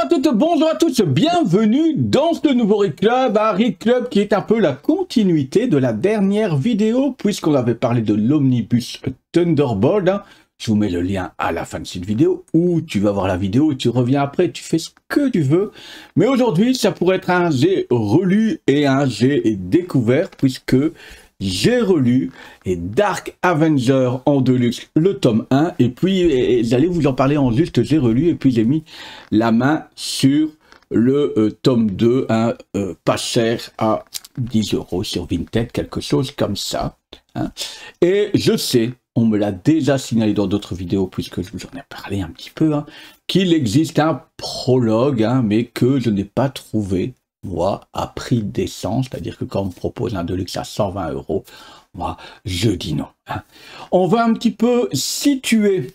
à toutes, bonjour à tous, bienvenue dans ce nouveau Rick Club, un Rick Club qui est un peu la continuité de la dernière vidéo, puisqu'on avait parlé de l'Omnibus Thunderbolt. Je vous mets le lien à la fin de cette vidéo, où tu vas voir la vidéo, tu reviens après, tu fais ce que tu veux. Mais aujourd'hui, ça pourrait être un G relu et un G découvert, puisque j'ai relu et Dark Avenger en Deluxe, le tome 1, et puis j'allais vous en parler en juste, j'ai relu, et puis j'ai mis la main sur le tome 2, pas cher, à 10 € sur Vinted, quelque chose comme ça. Et je sais, on me l'a déjà signalé dans d'autres vidéos, puisque je vous en ai parlé un petit peu, qu'il existe un prologue, mais que je n'ai pas trouvé, moi, à prix décent, c'est-à-dire que quand on me propose un Deluxe à 120 €, moi, je dis non. On va un petit peu situer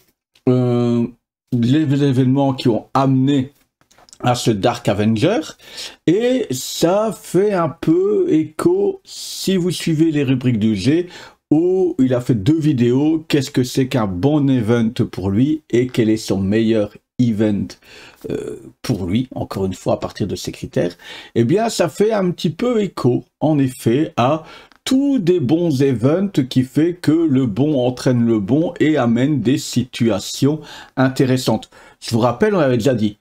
les événements qui ont amené à ce Dark Avenger, et ça fait un peu écho, si vous suivez les rubriques du G, où il a fait 2 vidéos, qu'est-ce que c'est qu'un bon event pour lui, et quel est son meilleur event pour lui, encore une fois à partir de ces critères. Eh bien ça fait un petit peu écho en effet à tous des bons events qui fait que le bon entraîne le bon et amène des situations intéressantes. Je vous rappelle, on avait déjà dit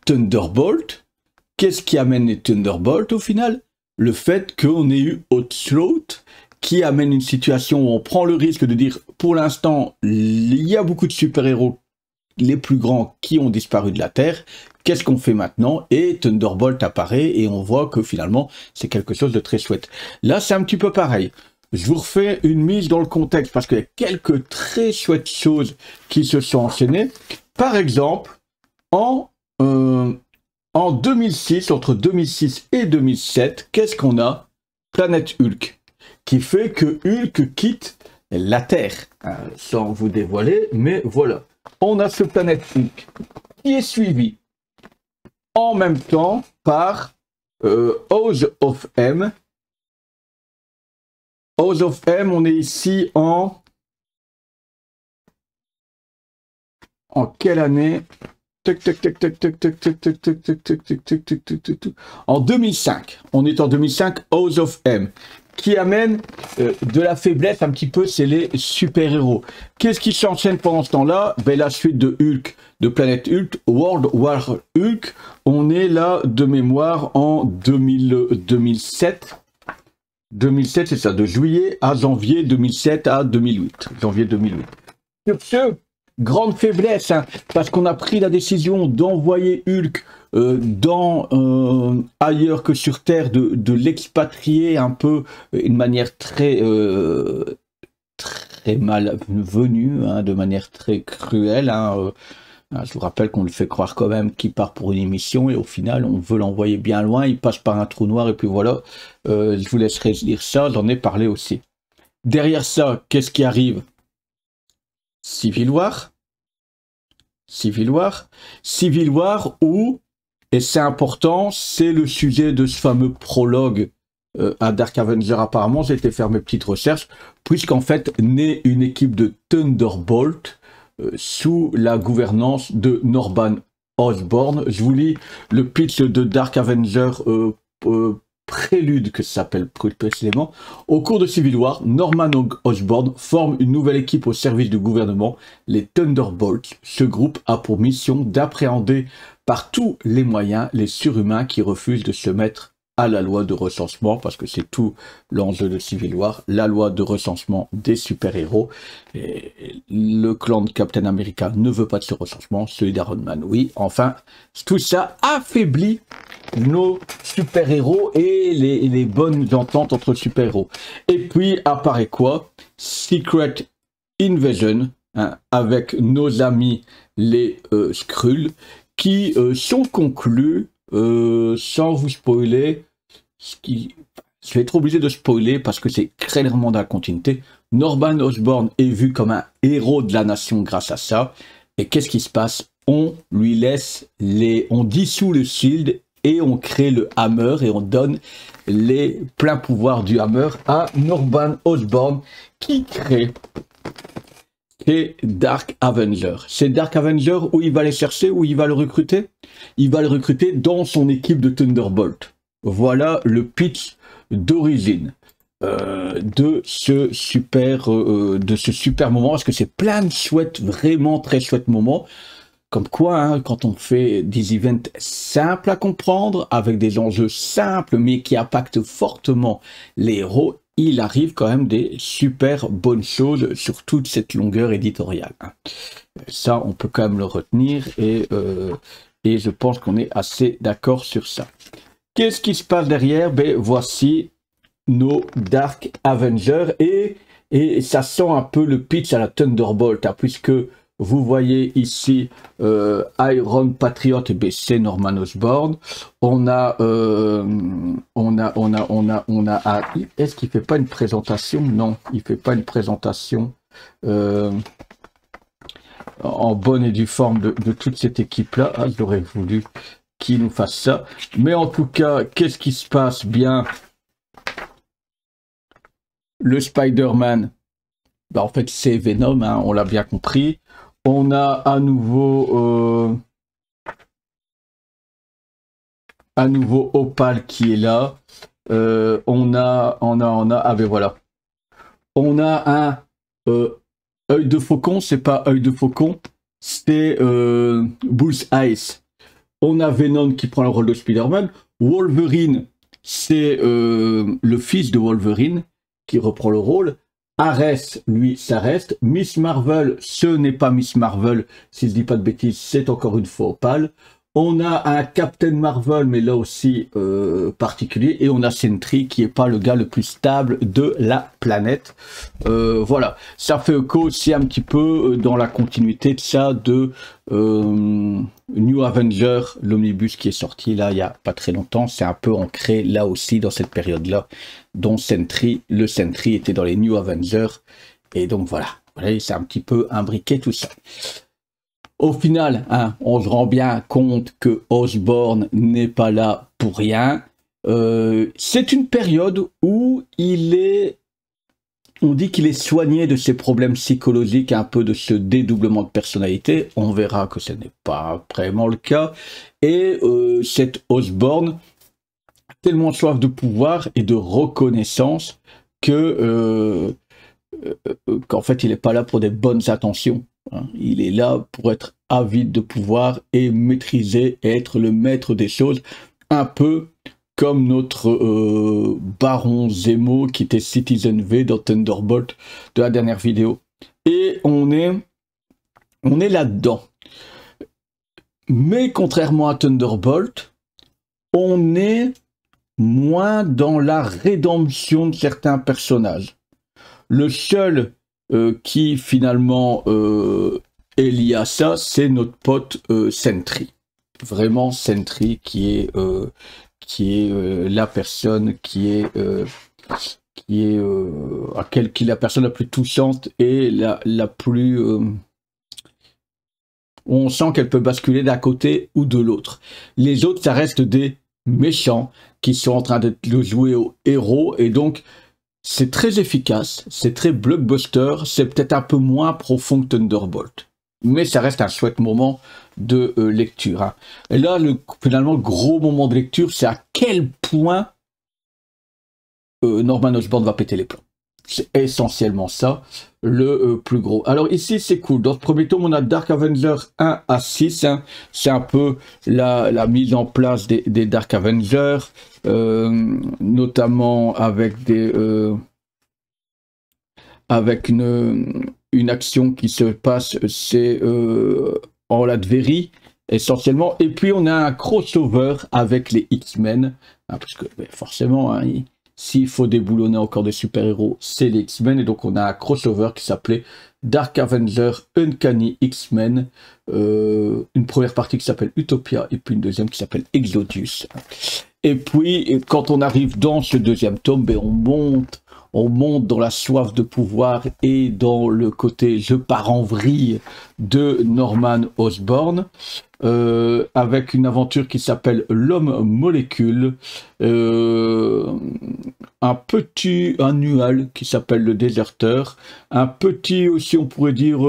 Thunderbolt. Qu'est-ce qui amène les Thunderbolt au final? Le fait qu'on ait eu Onslaught qui amène une situation où on prend le risque de dire pour l'instant il y a beaucoup de super-héros les plus grands qui ont disparu de la Terre, qu'est-ce qu'on fait maintenant? Et Thunderbolt apparaît et on voit que finalement c'est quelque chose de très chouette. Là c'est un petit peu pareil. Je vous refais une mise dans le contexte parce qu'il y a quelques très chouettes choses qui se sont enchaînées. Par exemple, en 2006, entre 2006 et 2007, qu'est-ce qu'on a? Planète Hulk, qui fait que Hulk quitte la Terre, sans vous dévoiler, mais voilà. On a ce Planète Hulk qui est suivi en même temps par House of M. House of M, on est ici en quelle année? En 2005. On est en 2005, House of M. Qui amène de la faiblesse un petit peu, c'est les super-héros. Qu'est-ce qui s'enchaîne pendant ce temps-là? Ben, la suite de Hulk, de Planète Hulk, World War Hulk. On est là de mémoire en 2007. 2007, c'est ça, de juillet à janvier 2007 à 2008. Janvier 2008. Sur ce, grande faiblesse, parce qu'on a pris la décision d'envoyer Hulk ailleurs que sur Terre, de l'expatrier un peu, une manière très malvenue, de manière très cruelle. Je vous rappelle qu'on lui fait croire quand même qu'il part pour une émission et au final on veut l'envoyer bien loin, il passe par un trou noir et puis voilà. Je vous laisserai lire ça, j'en ai parlé aussi. Derrière ça, qu'est-ce qui arrive? Civil War où, et c'est important, c'est le sujet de ce fameux prologue à Dark Avenger apparemment, j'ai été faire mes petites recherches, puisqu'en fait naît une équipe de Thunderbolt sous la gouvernance de Norman Osborn. Je vous lis le pitch de Dark Avenger prélude que ça s'appelle plus précisément. Au cours de Civil War, Norman Osborn forme une nouvelle équipe au service du gouvernement, les Thunderbolts. Ce groupe a pour mission d'appréhender par tous les moyens les surhumains qui refusent de se mettre à la loi de recensement, parce que c'est tout l'enjeu de Civil War, la loi de recensement des super-héros. Le clan de Captain America ne veut pas de ce recensement, celui d'Iron Man, oui. Enfin, tout ça affaiblit nos super-héros et les bonnes ententes entre super-héros. Et puis apparaît quoi? Secret Invasion, avec nos amis les Skrulls, qui sont conclus, sans vous spoiler, je vais être obligé de spoiler parce que c'est clairement dans la continuité. Norman Osborn est vu comme un héros de la nation grâce à ça. Et qu'est-ce qui se passe? On lui laisse on dissout le Shield et on crée le Hammer et on donne les pleins pouvoirs du Hammer à Norman Osborn qui crée c'est Dark Avenger. C'est Dark Avenger où il va les chercher, où il va le recruter. Il va le recruter dans son équipe de Thunderbolt. Voilà le pitch d'origine de ce super moment, parce que c'est plein de chouettes, vraiment très chouettes moments. Comme quoi, hein, quand on fait des events simples à comprendre, avec des enjeux simples, mais qui impactent fortement les héros, il arrive quand même des super bonnes choses sur toute cette longueur éditoriale. Ça, on peut quand même le retenir, et je pense qu'on est assez d'accord sur ça. Qu'est-ce qui se passe derrière? Ben, voici nos Dark Avengers, et ça sent un peu le pitch à la Thunderbolt, hein, puisque vous voyez ici Iron Patriot, et c'est Norman Osborn. On a est-ce qu'il fait pas une présentation? Non, il fait pas une présentation en bonne et due forme de toute cette équipe-là. Ah, j'aurais voulu qu'il nous fasse ça. Mais en tout cas, qu'est-ce qui se passe? Bien, le Spider-Man, bah, en fait, c'est Venom, hein, on l'a bien compris. On a à nouveau Opal qui est là. On a, ah ben voilà. On a un œil de faucon, c'est pas œil de faucon, c'est Bull's Eyes. On a Venom qui prend le rôle de Spider-Man. Wolverine, c'est le fils de Wolverine qui reprend le rôle. Ares, lui, ça reste. Miss Marvel, ce n'est pas Miss Marvel, si je dis pas de bêtises, c'est encore une fois Opal. On a un Captain Marvel, mais là aussi particulier. Et on a Sentry, qui est pas le gars le plus stable de la planète. Voilà, ça fait écho aussi un petit peu dans la continuité de ça, de New Avenger, l'omnibus qui est sorti là il y a pas très longtemps. C'est un peu ancré là aussi dans cette période-là, dont Sentry, le Sentry était dans les New Avengers. Et donc voilà, c'est un petit peu imbriqué tout ça. Au final, hein, on se rend bien compte que Osborn n'est pas là pour rien. C'est une période où on dit qu'il est soigné de ses problèmes psychologiques, un peu de ce dédoublement de personnalité. On verra que ce n'est pas vraiment le cas. Et cet Osborn a tellement soif de pouvoir et de reconnaissance que qu'en fait, il n'est pas là pour des bonnes intentions. Il est là pour être avide de pouvoir et maîtriser et être le maître des choses, un peu comme notre Baron Zemo qui était Citizen V dans Thunderbolt de la dernière vidéo. Et on est là-dedans. Mais contrairement à Thunderbolt, on est moins dans la rédemption de certains personnages. Le seul qui finalement est lié à ça, c'est notre pote Sentry. Vraiment Sentry qui est la personne qui est la personne la plus touchante et la plus on sent qu'elle peut basculer d'un côté ou de l'autre. Les autres, ça reste des méchants qui sont en train de jouer au héros, et donc c'est très efficace, c'est très blockbuster, c'est peut-être un peu moins profond que Thunderbolt. Mais ça reste un chouette moment de lecture. Hein. Et là, finalement, le gros moment de lecture, c'est à quel point Norman Osborn va péter les plombs. C'est essentiellement ça, le plus gros. Alors ici, c'est cool. Dans ce premier tome, on a Dark Avengers 1 à 6. Hein. C'est un peu la mise en place des Dark Avengers, notamment avec avec une action qui se passe, c'est en Latvérie, essentiellement. Et puis, on a un crossover avec les X-Men, hein, parce que forcément, hein, s'il faut déboulonner encore des super-héros, c'est les X-Men. Et donc, on a un crossover qui s'appelait Dark Avenger Uncanny X-Men. Une première partie qui s'appelle Utopia, et puis une deuxième qui s'appelle Exodus. Et puis, quand on arrive dans ce deuxième tome, ben, on monte dans la soif de pouvoir et dans le côté je pars en vrille de Norman Osborn, avec une aventure qui s'appelle L'Homme Molécule. un petit annual qui s'appelle le Déserteur, un petit aussi on pourrait dire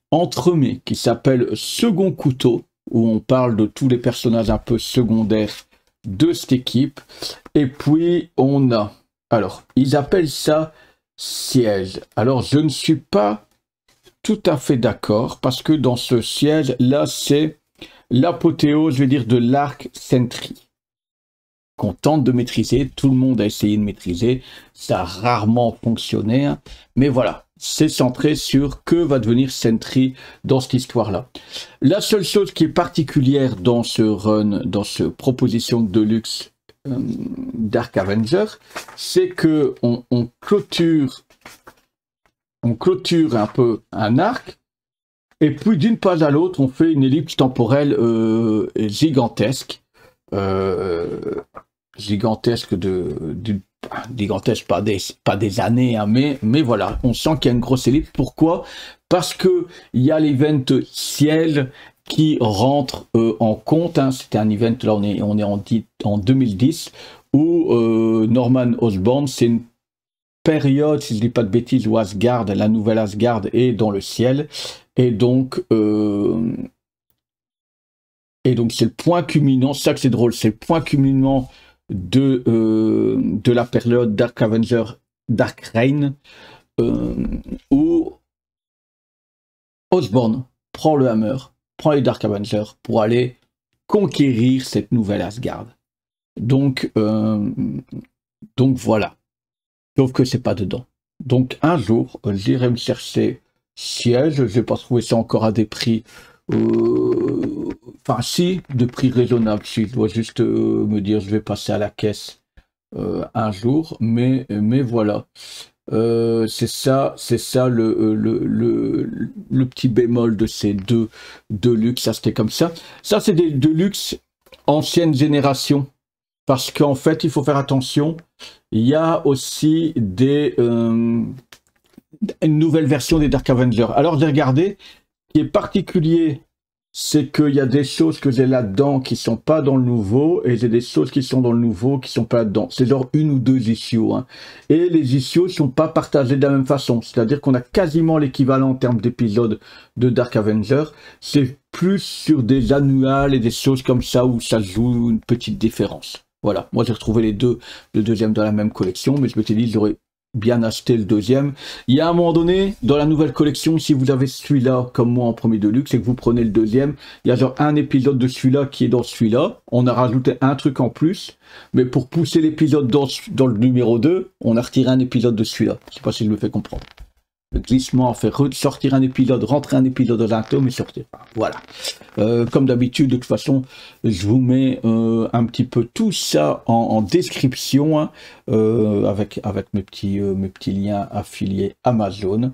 entremets qui s'appelle Second Couteau, où on parle de tous les personnages un peu secondaires de cette équipe. Et puis on a, alors ils appellent ça siège. Alors je ne suis pas tout à fait d'accord, parce que dans ce siège là c'est l'apothéose, je vais dire, de l'arc Sentry qu'on tente de maîtriser. Tout le monde a essayé de maîtriser, ça a rarement fonctionné, hein. Mais voilà, c'est centré sur que va devenir Sentry dans cette histoire-là. La seule chose qui est particulière dans ce run, dans ce proposition de luxe Dark Avenger, c'est que on clôture un peu un arc, et puis d'une page à l'autre, on fait une ellipse temporelle gigantesque. Gigantesque gigantesque, pas des années, hein, mais voilà, on sent qu'il y a une grosse ellipse. Pourquoi? Parce que il y a l'event ciel qui rentre en compte, hein. C'était un event, là on est en 2010, où Norman Osborn, c'est une période, si je dis pas de bêtises, où Asgard, la nouvelle Asgard, est dans le ciel, et donc c'est le point culminant, ça que c'est drôle, c'est le point culminant de la période Dark Avenger, Dark Reign, où Osborn prend le hammer, prend les Dark Avengers pour aller conquérir cette nouvelle Asgard. Donc voilà. Sauf que c'est pas dedans. Donc un jour, j'irai me chercher siège. Je vais pas trouver ça encore à des prix. Enfin si, de prix raisonnable. Si je dois juste me dire, je vais passer à la caisse un jour. Mais voilà. C'est ça le petit bémol de ces deux Deluxe. Ça c'était comme ça. Ça c'est des Deluxe ancienne génération. Parce qu'en fait, il faut faire attention. Il y a aussi une nouvelle version des Dark Avengers. Alors, j'ai regardé. Ce qui est particulier, c'est qu'il y a des choses que j'ai là-dedans qui ne sont pas dans le nouveau, et j'ai des choses qui sont dans le nouveau qui ne sont pas là-dedans. C'est genre une ou deux issues, hein. Et les issues ne sont pas partagées de la même façon. C'est-à-dire qu'on a quasiment l'équivalent en termes d'épisodes de Dark Avengers. C'est plus sur des annuals et des choses comme ça où ça joue une petite différence. Voilà, moi j'ai retrouvé les deux, le deuxième dans la même collection, mais je m'étais dit j'aurais bien acheté le deuxième. Il y a un moment donné, dans la nouvelle collection, si vous avez celui-là comme moi en premier de luxe et que vous prenez le deuxième, il y a genre un épisode de celui-là qui est dans celui-là. On a rajouté un truc en plus, mais pour pousser l'épisode dans le numéro 2, on a retiré un épisode de celui-là. Je sais pas si je me fais comprendre. Le glissement fait sortir un épisode, rentrer un épisode dans un tome et sortir. Voilà. Comme d'habitude, de toute façon, je vous mets un petit peu tout ça en description, hein, avec mes petits liens affiliés Amazon.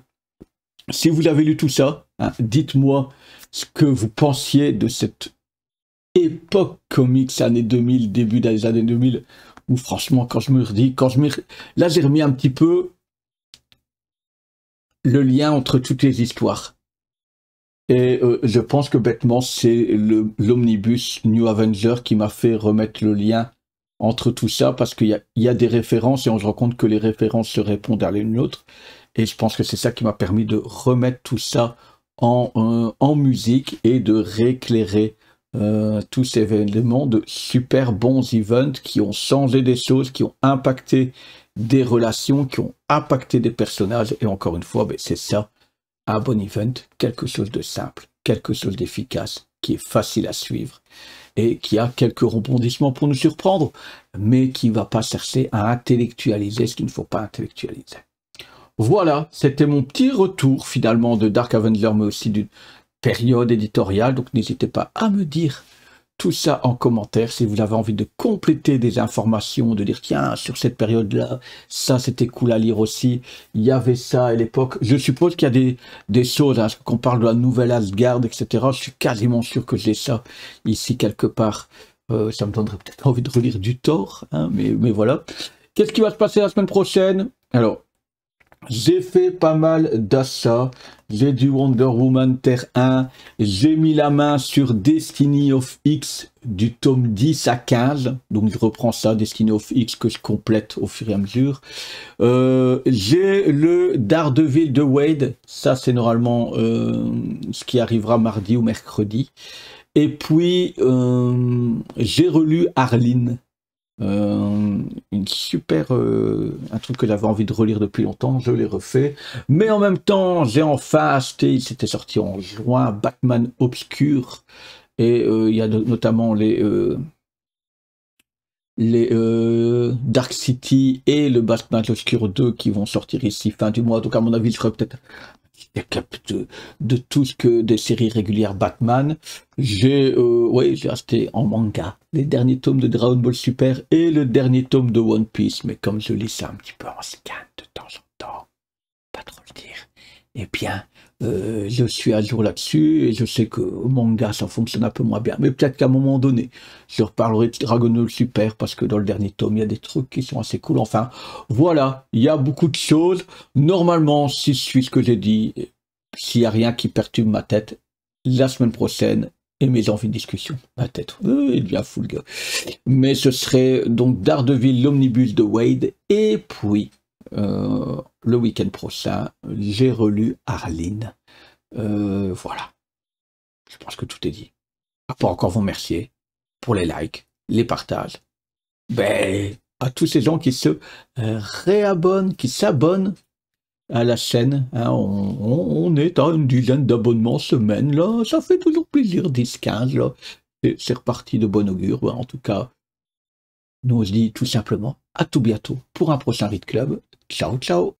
Si vous avez lu tout ça, hein, dites-moi ce que vous pensiez de cette époque comics années 2000, début des années 2000, où franchement, là j'ai remis un petit peu le lien entre toutes les histoires. Et je pense que bêtement, c'est l'omnibus New Avenger qui m'a fait remettre le lien entre tout ça, parce qu'il y a des références et on se rend compte que les références se répondent à l'une l'autre. Et je pense que c'est ça qui m'a permis de remettre tout ça en musique et de rééclairer tous ces événements de super bons events qui ont changé des choses, qui ont impacté des relations, qui ont impacté des personnages. Et encore une fois, c'est ça, un bon event, quelque chose de simple, quelque chose d'efficace, qui est facile à suivre et qui a quelques rebondissements pour nous surprendre, mais qui ne va pas chercher à intellectualiser ce qu'il ne faut pas intellectualiser. Voilà, c'était mon petit retour finalement de Dark Avenger, mais aussi d'une période éditoriale. Donc n'hésitez pas à me dire tout ça en commentaire si vous avez envie de compléter des informations, de dire tiens, sur cette période-là, ça c'était cool à lire aussi, il y avait ça à l'époque. Je suppose qu'il y a des choses, hein, qu'on parle de la nouvelle Asgard, etc. Je suis quasiment sûr que j'ai ça ici quelque part. Ça me donnerait peut-être envie de relire du Thor, hein, mais voilà. Qu'est-ce qui va se passer la semaine prochaine? Alors, J'ai fait pas mal d'achats. J'ai du Wonder Woman Terre 1. J'ai mis la main sur Destiny of X du tome 10 à 15. Donc je reprends ça, Destiny of X, que je complète au fur et à mesure. J'ai le Daredevil de Wade. Ça, c'est normalement ce qui arrivera mardi ou mercredi. Et puis, j'ai relu Arline. Une super un truc que j'avais envie de relire depuis longtemps, je l'ai refait, mais en même temps j'ai enfin acheté, il s'était sorti en juin, Batman Obscur, et il y a notamment les Dark City et le Batman Obscur 2 qui vont sortir ici fin du mois, donc à mon avis je ferai peut-être récap de tout ce que des séries régulières Batman. J'ai acheté en manga les derniers tomes de Dragon Ball Super et le dernier tome de One Piece, mais comme je lis ça un petit peu en scan de temps en temps, pas trop le dire, eh bien je suis à jour là-dessus et je sais que au manga ça fonctionne un peu moins bien, mais peut-être qu'à un moment donné je reparlerai de Dragon Ball Super parce que dans le dernier tome il y a des trucs qui sont assez cool. Enfin voilà, il y a beaucoup de choses. Normalement, si je suis ce que j'ai dit, s'il n'y a rien qui perturbe ma tête, la semaine prochaine et mes envies de discussion, ma tête, il devient fou le gars, mais ce serait donc Daredevil, l'omnibus de Wade, et puis le week-end prochain, j'ai relu Arline. Voilà. Je pense que tout est dit. Je peux encore vous remercier pour les likes, les partages. Ben, à tous ces gens qui se réabonnent, qui s'abonnent à la chaîne. Hein, on est à une dizaine d'abonnements semaine, là. Ça fait toujours plaisir, 10-15, là. C'est reparti de bon augure. En tout cas, nous on se dit tout simplement à tout bientôt pour un prochain Read Club. Ciao, ciao.